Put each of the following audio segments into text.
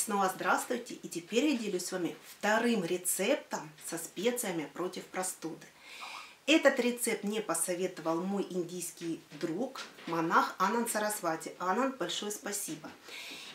Снова здравствуйте, и теперь я делюсь с вами вторым рецептом со специями против простуды. Этот рецепт мне посоветовал мой индийский друг, монах Ананд Сарасвати. Ананд, большое спасибо.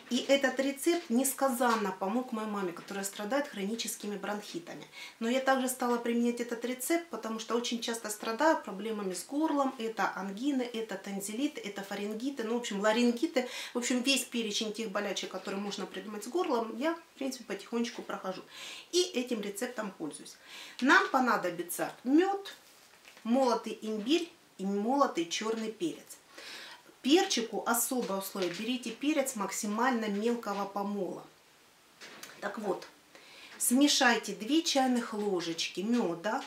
И этот рецепт несказанно помог моей маме, которая страдает хроническими бронхитами. Но я также стала применять этот рецепт, потому что очень часто страдаю проблемами с горлом. Это ангины, это танзелиты, это фарингиты, ну, в общем, ларингиты. В общем, весь перечень тех болячек, которые можно придумать с горлом, я, в принципе, потихонечку прохожу. И этим рецептом пользуюсь. Нам понадобится мед, молотый имбирь и молотый черный перец. Перчику особое условие. Берите перец максимально мелкого помола. Так вот, смешайте 2 чайных ложечки меда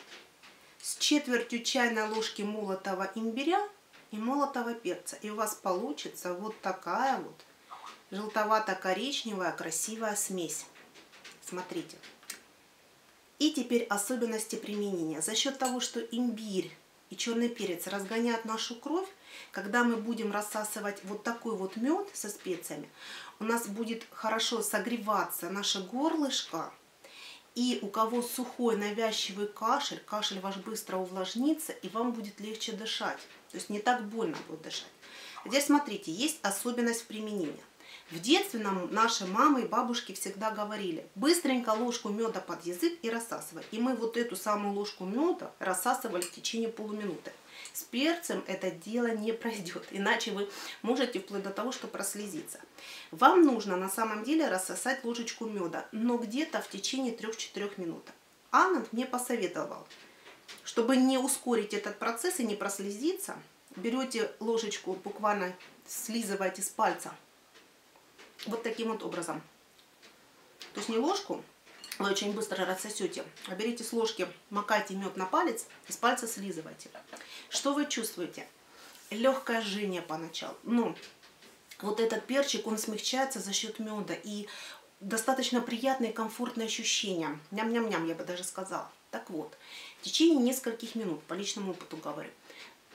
с четвертью чайной ложки молотого имбиря и молотого перца. И у вас получится вот такая вот желтовато-коричневая красивая смесь. Смотрите. И теперь особенности применения. За счет того, что имбирь и черный перец разгоняют нашу кровь, когда мы будем рассасывать вот такой вот мед со специями, у нас будет хорошо согреваться наше горлышко. И у кого сухой навязчивый кашель, кашель ваш быстро увлажнится, и вам будет легче дышать. То есть не так больно будет дышать. Теперь смотрите, есть особенность в применении. В детстве нам наши мамы и бабушки всегда говорили: быстренько ложку меда под язык и рассасывай. И мы вот эту самую ложку меда рассасывали в течение полуминуты. С перцем это дело не пройдет, иначе вы можете вплоть до того, что прослезиться. Вам нужно на самом деле рассосать ложечку меда, но где-то в течение 3-4 минут. Ананд мне посоветовал, чтобы не ускорить этот процесс и не прослезиться, берете ложечку, буквально слизываете с пальца. Вот таким вот образом. То есть не ложку вы очень быстро рассосете, а берите с ложки, макайте мед на палец и с пальца слизывайте. Что вы чувствуете? Легкое жжение поначалу. Но вот этот перчик, он смягчается за счет меда. И достаточно приятные, комфортные ощущения. Ням-ням-ням, я бы даже сказала. Так вот, в течение нескольких минут, по личному опыту говорю,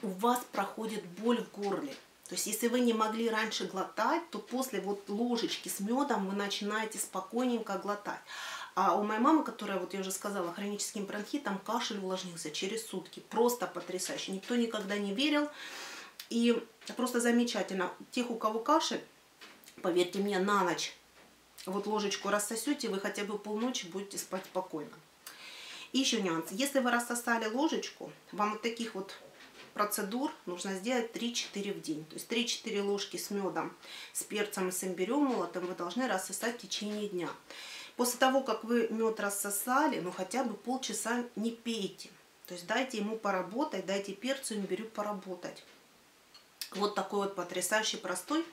у вас проходит боль в горле. То есть, если вы не могли раньше глотать, то после вот ложечки с медом вы начинаете спокойненько глотать. А у моей мамы, которая, вот я уже сказала, хроническим бронхитом, кашель увлажнился через сутки. Просто потрясающе. Никто никогда не верил. И просто замечательно. Тех, у кого кашель, поверьте мне, на ночь вот ложечку рассосете, вы хотя бы полночи будете спать спокойно. И еще нюанс. Если вы рассосали ложечку, вам вот таких вот процедур нужно сделать 3-4 в день. То есть 3-4 ложки с медом, с перцем и с имбирем молотым вы должны рассосать в течение дня. После того, как вы мед рассосали, ну хотя бы полчаса не пейте. То есть дайте ему поработать, дайте перцу и имбирю поработать. Вот такой вот потрясающий, простой,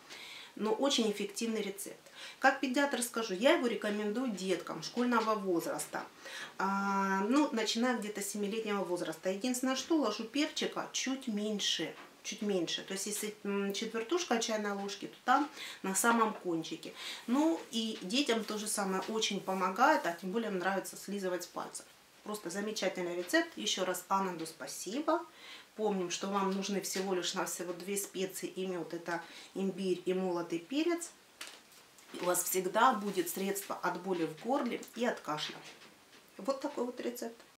но очень эффективный рецепт. Как педиатр скажу, я его рекомендую деткам школьного возраста, ну, начиная где-то с 7-летнего возраста. Единственное, что ложу перчика чуть меньше. То есть, если четвертушка чайной ложки, то там на самом кончике. Ну, и детям то же самое очень помогает, а тем более нравится слизывать с пальцев. Просто замечательный рецепт. Еще раз Ананду спасибо. Помним, что вам нужны всего лишь навсего 2 специи и мед. Это имбирь и молотый перец. У вас всегда будет средство от боли в горле и от кашля. Вот такой вот рецепт.